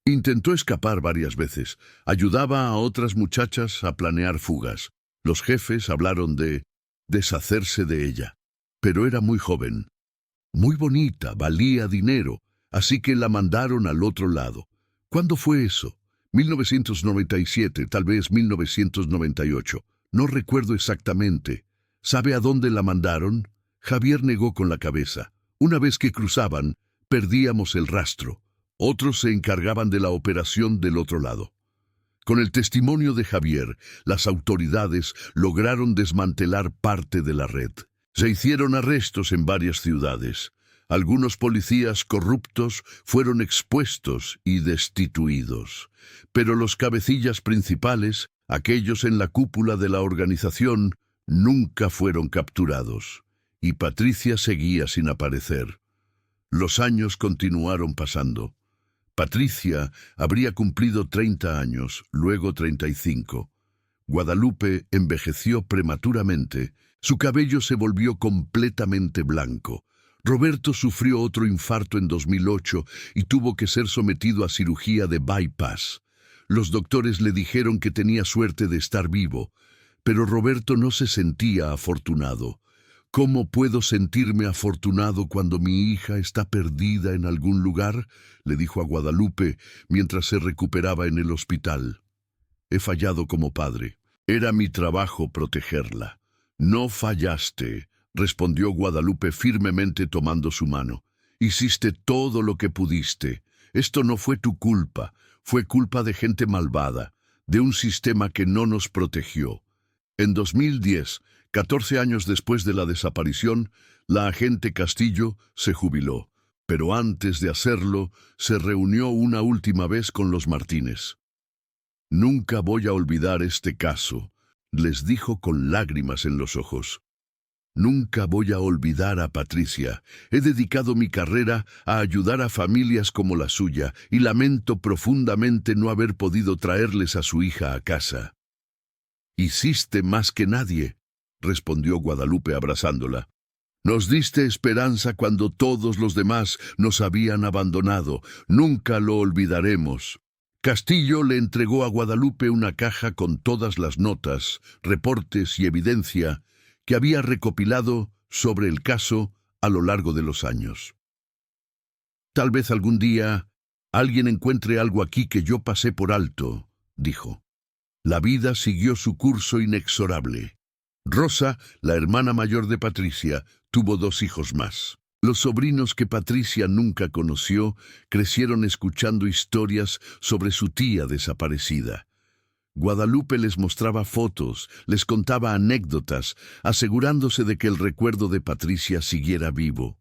[SPEAKER 1] Intentó escapar varias veces. Ayudaba a otras muchachas a planear fugas. Los jefes hablaron de deshacerse de ella. Pero era muy joven, muy bonita, valía dinero, así que la mandaron al otro lado. ¿Cuándo fue eso? 1997, tal vez 1998. No recuerdo exactamente. ¿Sabe a dónde la mandaron? Javier negó con la cabeza. Una vez que cruzaban, perdíamos el rastro. Otros se encargaban de la operación del otro lado. Con el testimonio de Javier, las autoridades lograron desmantelar parte de la red. Se hicieron arrestos en varias ciudades. Algunos policías corruptos fueron expuestos y destituidos. Pero los cabecillas principales, aquellos en la cúpula de la organización, nunca fueron capturados. Y Patricia seguía sin aparecer. Los años continuaron pasando. Patricia habría cumplido 30 años, luego 35. Guadalupe envejeció prematuramente. Su cabello se volvió completamente blanco. Roberto sufrió otro infarto en 2008 y tuvo que ser sometido a cirugía de bypass. Los doctores le dijeron que tenía suerte de estar vivo, pero Roberto no se sentía afortunado. ¿Cómo puedo sentirme afortunado cuando mi hija está perdida en algún lugar?, le dijo a Guadalupe mientras se recuperaba en el hospital. He fallado como padre. Era mi trabajo protegerla. No fallaste, respondió Guadalupe firmemente tomando su mano. Hiciste todo lo que pudiste. Esto no fue tu culpa, fue culpa de gente malvada, de un sistema que no nos protegió. En 2010, 14 años después de la desaparición, la agente Castillo se jubiló, pero antes de hacerlo, se reunió una última vez con los Martínez. Nunca voy a olvidar este caso, les dijo con lágrimas en los ojos. Nunca voy a olvidar a Patricia. He dedicado mi carrera a ayudar a familias como la suya y lamento profundamente no haber podido traerles a su hija a casa. Hiciste más que nadie, respondió Guadalupe abrazándola. Nos diste esperanza cuando todos los demás nos habían abandonado. Nunca lo olvidaremos. Castillo le entregó a Guadalupe una caja con todas las notas, reportes y evidencia que había recopilado sobre el caso a lo largo de los años. Tal vez algún día alguien encuentre algo aquí que yo pasé por alto, dijo. La vida siguió su curso inexorable. Rosa, la hermana mayor de Patricia, tuvo 2 hijos más. Los sobrinos que Patricia nunca conoció crecieron escuchando historias sobre su tía desaparecida. Guadalupe les mostraba fotos, les contaba anécdotas, asegurándose de que el recuerdo de Patricia siguiera vivo.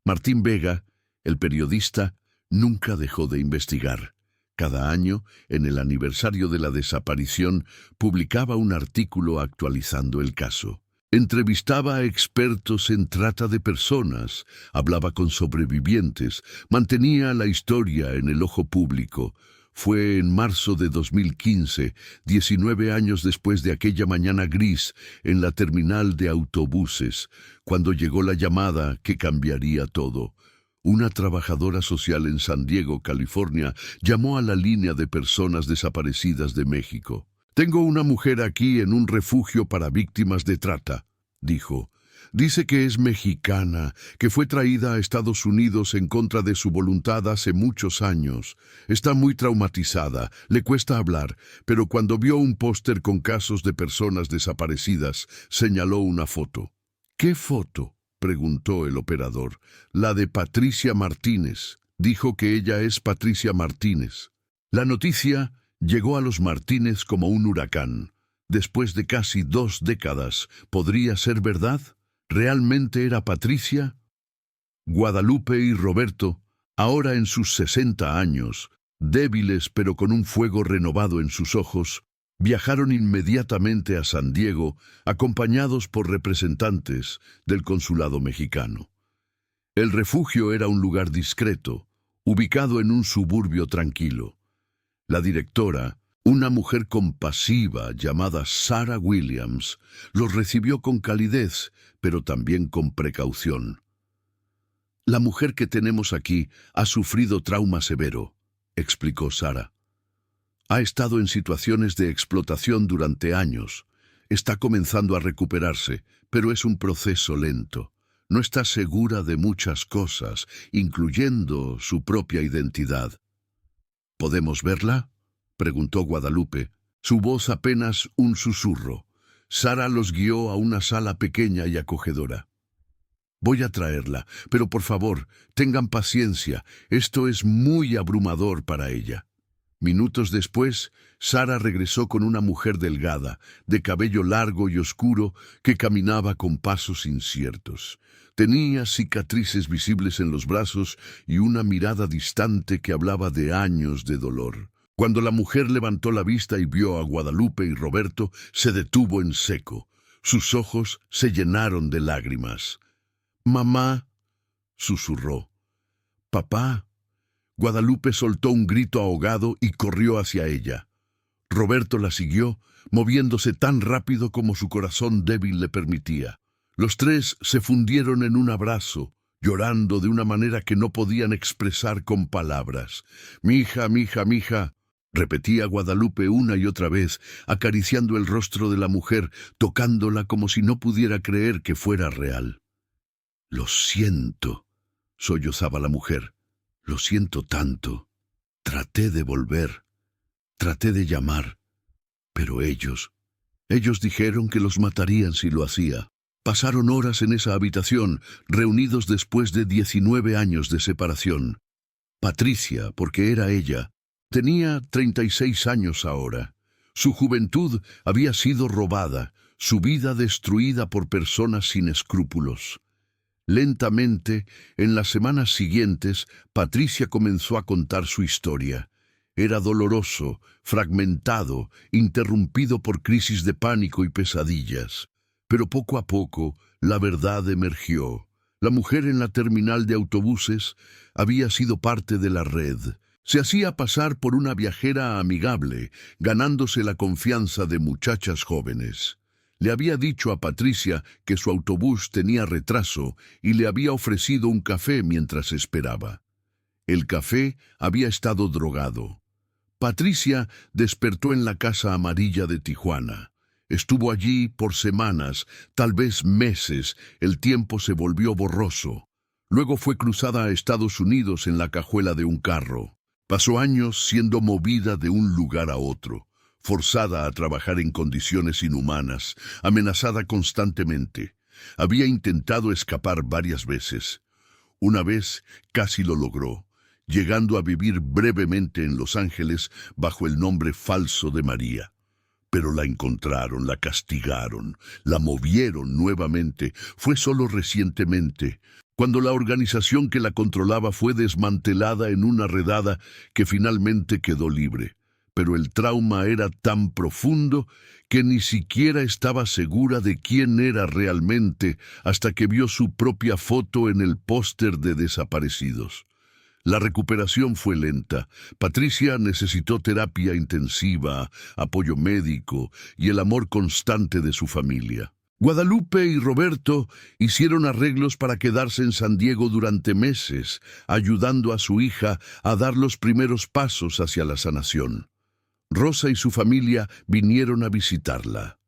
[SPEAKER 1] Martín Vega, el periodista, nunca dejó de investigar. Cada año, en el aniversario de la desaparición, publicaba un artículo actualizando el caso. Entrevistaba a expertos en trata de personas, hablaba con sobrevivientes, mantenía la historia en el ojo público. Fue en marzo de 2015, 19 años después de aquella mañana gris en la terminal de autobuses, cuando llegó la llamada que cambiaría todo. Una trabajadora social en San Diego, California, llamó a la línea de personas desaparecidas de México. «Tengo una mujer aquí en un refugio para víctimas de trata», dijo. «Dice que es mexicana, que fue traída a Estados Unidos en contra de su voluntad hace muchos años. Está muy traumatizada, le cuesta hablar, pero cuando vio un póster con casos de personas desaparecidas, señaló una foto». «¿Qué foto?», preguntó el operador. «La de Patricia Martínez». Dijo que ella es Patricia Martínez. La noticia llegó a los Martínez como un huracán. Después de casi 2 décadas, ¿podría ser verdad? ¿Realmente era Patricia? Guadalupe y Roberto, ahora en sus 60 años, débiles pero con un fuego renovado en sus ojos, viajaron inmediatamente a San Diego, acompañados por representantes del consulado mexicano. El refugio era un lugar discreto, ubicado en un suburbio tranquilo. La directora, Una mujer compasiva llamada Sarah Williams los recibió con calidez, pero también con precaución. La mujer que tenemos aquí ha sufrido trauma severo, explicó Sarah. Ha estado en situaciones de explotación durante años. Está comenzando a recuperarse, pero es un proceso lento. No está segura de muchas cosas, incluyendo su propia identidad. ¿Podemos verla?, preguntó Guadalupe, su voz apenas un susurro. Sarah los guió a una sala pequeña y acogedora. Voy a traerla, pero por favor, tengan paciencia, esto es muy abrumador para ella. Minutos después, Sarah regresó con una mujer delgada, de cabello largo y oscuro, que caminaba con pasos inciertos. Tenía cicatrices visibles en los brazos y una mirada distante que hablaba de años de dolor. Cuando la mujer levantó la vista y vio a Guadalupe y Roberto, se detuvo en seco. Sus ojos se llenaron de lágrimas. «Mamá», susurró. «Papá». Guadalupe soltó un grito ahogado y corrió hacia ella. Roberto la siguió, moviéndose tan rápido como su corazón débil le permitía. Los tres se fundieron en un abrazo, llorando de una manera que no podían expresar con palabras. «Mi hija, mi hija, mi hija», repetía Guadalupe una y otra vez, acariciando el rostro de la mujer, tocándola como si no pudiera creer que fuera real. «Lo siento», sollozaba la mujer. «Lo siento tanto. Traté de volver. Traté de llamar. Pero ellos dijeron que los matarían si lo hacía». Pasaron horas en esa habitación, reunidos después de 19 años de separación. Patricia, porque era ella, tenía 36 años ahora. Su juventud había sido robada, su vida destruida por personas sin escrúpulos. Lentamente, en las semanas siguientes, Patricia comenzó a contar su historia. Era doloroso, fragmentado, interrumpido por crisis de pánico y pesadillas. Pero poco a poco, la verdad emergió. La mujer en la terminal de autobuses había sido parte de la red. Se hacía pasar por una viajera amigable, ganándose la confianza de muchachas jóvenes. Le había dicho a Patricia que su autobús tenía retraso y le había ofrecido un café mientras esperaba. El café había estado drogado. Patricia despertó en la Casa Amarilla de Tijuana. Estuvo allí por semanas, tal vez meses. El tiempo se volvió borroso. Luego fue cruzada a Estados Unidos en la cajuela de un carro. Pasó años siendo movida de un lugar a otro, forzada a trabajar en condiciones inhumanas, amenazada constantemente. Había intentado escapar varias veces. Una vez casi lo logró, llegando a vivir brevemente en Los Ángeles bajo el nombre falso de María. Pero la encontraron, la castigaron, la movieron nuevamente. Fue solo recientemente, cuando la organización que la controlaba fue desmantelada en una redada, que finalmente quedó libre. Pero el trauma era tan profundo que ni siquiera estaba segura de quién era realmente hasta que vio su propia foto en el póster de desaparecidos. La recuperación fue lenta. Patricia necesitó terapia intensiva, apoyo médico y el amor constante de su familia. Guadalupe y Roberto hicieron arreglos para quedarse en San Diego durante meses, ayudando a su hija a dar los primeros pasos hacia la sanación. Rosa y su familia vinieron a visitarla.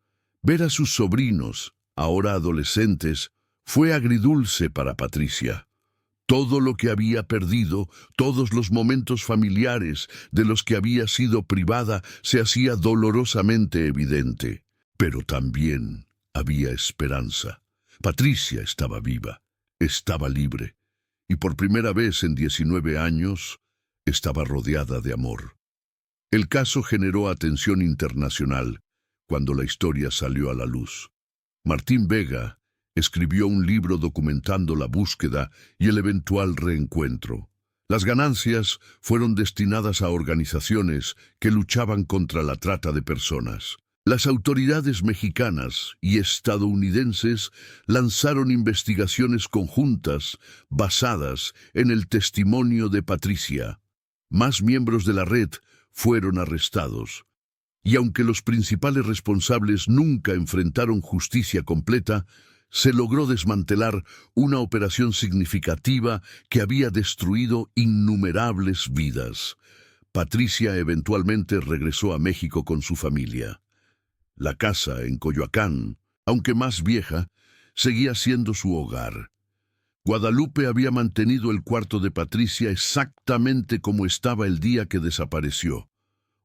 [SPEAKER 1] Ver a sus sobrinos, ahora adolescentes, fue agridulce para Patricia. Todo lo que había perdido, todos los momentos familiares de los que había sido privada, se hacía dolorosamente evidente. Pero también había esperanza. Patricia estaba viva, estaba libre, y por primera vez en 19 años estaba rodeada de amor. El caso generó atención internacional cuando la historia salió a la luz. Martín Vega escribió un libro documentando la búsqueda y el eventual reencuentro. Las ganancias fueron destinadas a organizaciones que luchaban contra la trata de personas. Las autoridades mexicanas y estadounidenses lanzaron investigaciones conjuntas basadas en el testimonio de Patricia. Más miembros de la red fueron arrestados, Y aunque los principales responsables nunca enfrentaron justicia completa, se logró desmantelar una operación significativa que había destruido innumerables vidas. Patricia eventualmente regresó a México con su familia. La casa en Coyoacán, aunque más vieja, seguía siendo su hogar. Guadalupe había mantenido el cuarto de Patricia exactamente como estaba el día que desapareció,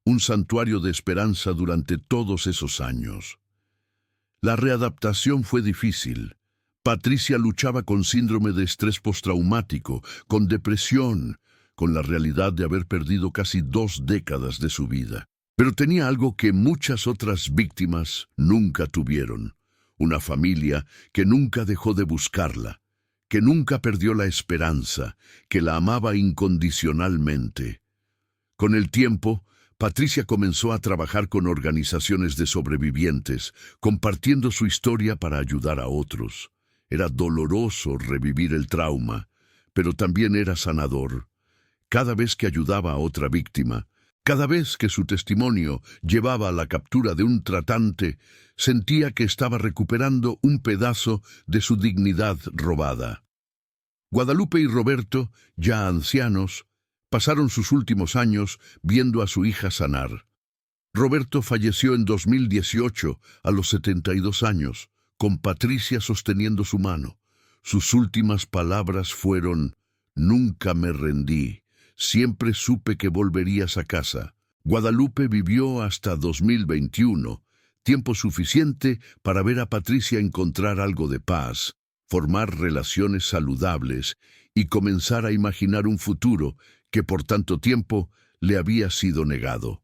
[SPEAKER 1] un santuario de esperanza durante todos esos años. La readaptación fue difícil. Patricia luchaba con síndrome de estrés postraumático, con depresión, con la realidad de haber perdido casi 2 décadas de su vida. Pero tenía algo que muchas otras víctimas nunca tuvieron: una familia que nunca dejó de buscarla, que nunca perdió la esperanza, que la amaba incondicionalmente. Con el tiempo, Patricia comenzó a trabajar con organizaciones de sobrevivientes, compartiendo su historia para ayudar a otros. Era doloroso revivir el trauma, pero también era sanador. Cada vez que ayudaba a otra víctima, cada vez que su testimonio llevaba a la captura de un tratante, sentía que estaba recuperando un pedazo de su dignidad robada. Guadalupe y Roberto, ya ancianos, pasaron sus últimos años viendo a su hija sanar. Roberto falleció en 2018, a los 72 años, con Patricia sosteniendo su mano. Sus últimas palabras fueron: «Nunca me rendí, siempre supe que volverías a casa». Guadalupe vivió hasta 2021, tiempo suficiente para ver a Patricia encontrar algo de paz, formar relaciones saludables y comenzar a imaginar un futuro que por tanto tiempo le había sido negado.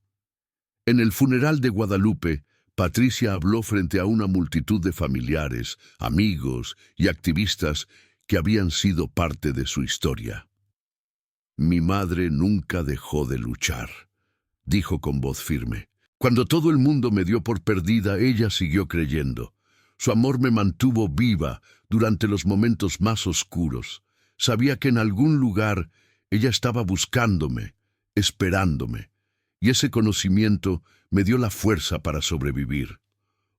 [SPEAKER 1] En el funeral de Guadalupe, Patricia habló frente a una multitud de familiares, amigos y activistas que habían sido parte de su historia. «Mi madre nunca dejó de luchar», dijo con voz firme. «Cuando todo el mundo me dio por perdida, ella siguió creyendo. Su amor me mantuvo viva durante los momentos más oscuros. Sabía que en algún lugar ella estaba buscándome, esperándome, y ese conocimiento me dio la fuerza para sobrevivir».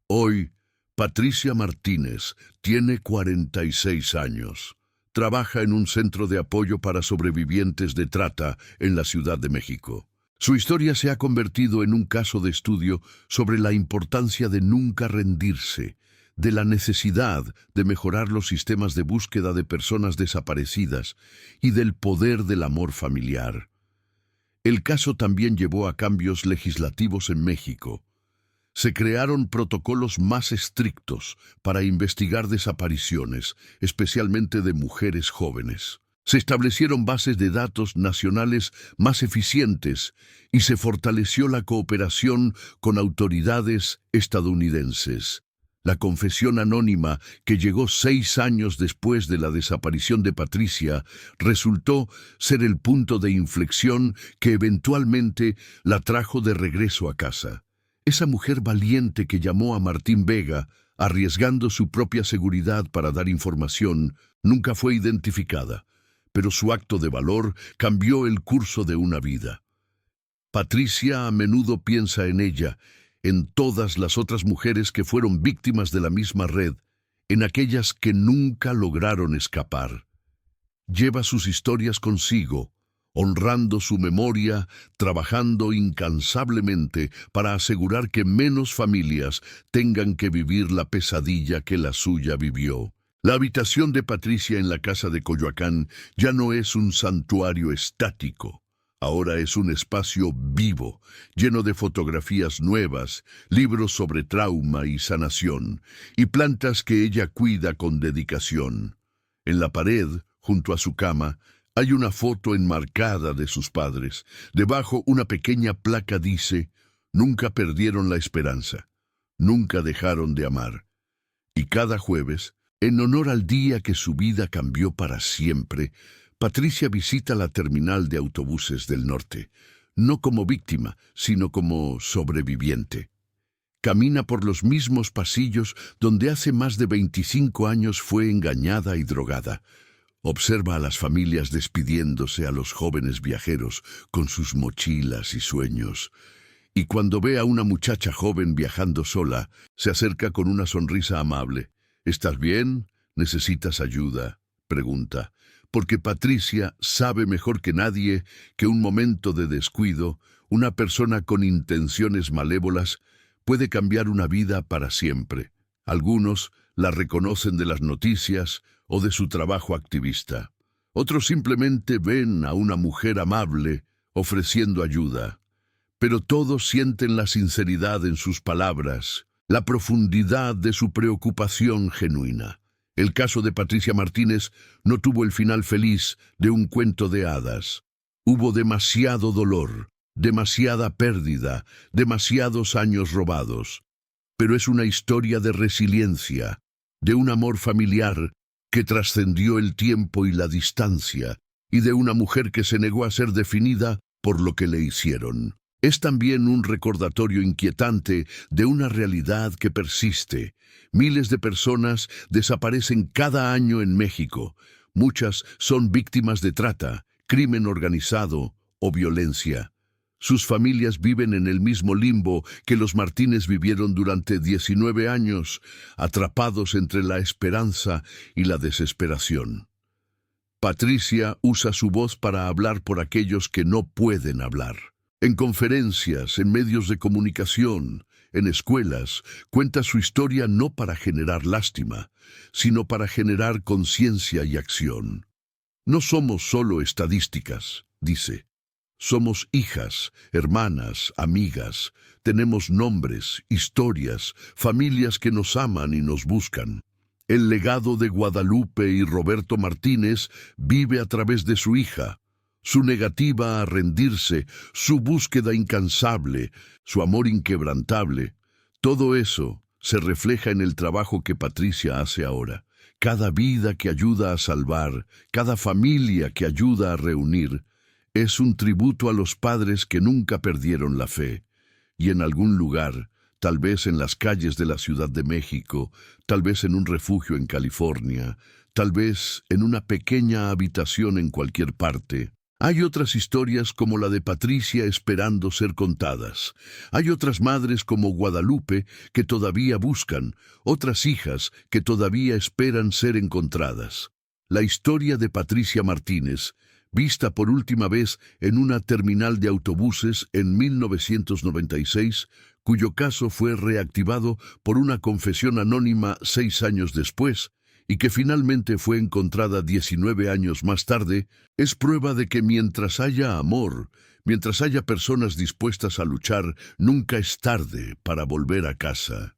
[SPEAKER 1] Hoy, Patricia Martínez tiene 46 años. Trabaja en un centro de apoyo para sobrevivientes de trata en la Ciudad de México. Su historia se ha convertido en un caso de estudio sobre la importancia de nunca rendirse, de la necesidad de mejorar los sistemas de búsqueda de personas desaparecidas y del poder del amor familiar. El caso también llevó a cambios legislativos en México. Se crearon protocolos más estrictos para investigar desapariciones, especialmente de mujeres jóvenes. Se establecieron bases de datos nacionales más eficientes y se fortaleció la cooperación con autoridades estadounidenses. La confesión anónima, que llegó 6 años después de la desaparición de Patricia, resultó ser el punto de inflexión que eventualmente la trajo de regreso a casa. Esa mujer valiente que llamó a Martín Vega, arriesgando su propia seguridad para dar información, nunca fue identificada, pero su acto de valor cambió el curso de una vida. Patricia a menudo piensa en ella, en todas las otras mujeres que fueron víctimas de la misma red, en aquellas que nunca lograron escapar. Lleva sus historias consigo, honrando su memoria, trabajando incansablemente para asegurar que menos familias tengan que vivir la pesadilla que la suya vivió. La habitación de Patricia en la casa de Coyoacán ya no es un santuario estático. Ahora es un espacio vivo, lleno de fotografías nuevas, libros sobre trauma y sanación, y plantas que ella cuida con dedicación. En la pared, junto a su cama, hay una foto enmarcada de sus padres. Debajo, una pequeña placa dice: «Nunca perdieron la esperanza, nunca dejaron de amar». Y cada jueves, en honor al día que su vida cambió para siempre, Patricia visita la terminal de autobuses del norte, no como víctima, sino como sobreviviente. Camina por los mismos pasillos donde hace más de 25 años fue engañada y drogada. Observa a las familias despidiéndose a los jóvenes viajeros con sus mochilas y sueños. Y cuando ve a una muchacha joven viajando sola, se acerca con una sonrisa amable. ¿Estás bien? ¿Necesitas ayuda?, pregunta. Porque Patricia sabe mejor que nadie que un momento de descuido, una persona con intenciones malévolas, puede cambiar una vida para siempre. Algunos la reconocen de las noticias o de su trabajo activista. Otros simplemente ven a una mujer amable ofreciendo ayuda. Pero todos sienten la sinceridad en sus palabras, la profundidad de su preocupación genuina. El caso de Patricia Martínez no tuvo el final feliz de un cuento de hadas. Hubo demasiado dolor, demasiada pérdida, demasiados años robados. Pero es una historia de resiliencia, de un amor familiar que trascendió el tiempo y la distancia, y de una mujer que se negó a ser definida por lo que le hicieron. Es también un recordatorio inquietante de una realidad que persiste. Miles de personas desaparecen cada año en México. Muchas son víctimas de trata, crimen organizado o violencia. Sus familias viven en el mismo limbo que los Martínez vivieron durante 19 años, atrapados entre la esperanza y la desesperación. Patricia usa su voz para hablar por aquellos que no pueden hablar. En conferencias, en medios de comunicación, en escuelas, cuenta su historia no para generar lástima, sino para generar conciencia y acción. No somos solo estadísticas, dice. Somos hijas, hermanas, amigas. Tenemos nombres, historias, familias que nos aman y nos buscan. El legado de Guadalupe y Roberto Martínez vive a través de su hija. Su negativa a rendirse, su búsqueda incansable, su amor inquebrantable, todo eso se refleja en el trabajo que Patricia hace ahora. Cada vida que ayuda a salvar, cada familia que ayuda a reunir, es un tributo a los padres que nunca perdieron la fe. Y en algún lugar, tal vez en las calles de la Ciudad de México, tal vez en un refugio en California, tal vez en una pequeña habitación en cualquier parte, hay otras historias como la de Patricia esperando ser contadas. Hay otras madres como Guadalupe que todavía buscan, otras hijas que todavía esperan ser encontradas. La historia de Patricia Martínez, vista por última vez en una terminal de autobuses en 1996, cuyo caso fue reactivado por una confesión anónima 6 años después, y que finalmente fue encontrada 19 años más tarde, es prueba de que mientras haya amor, mientras haya personas dispuestas a luchar, nunca es tarde para volver a casa.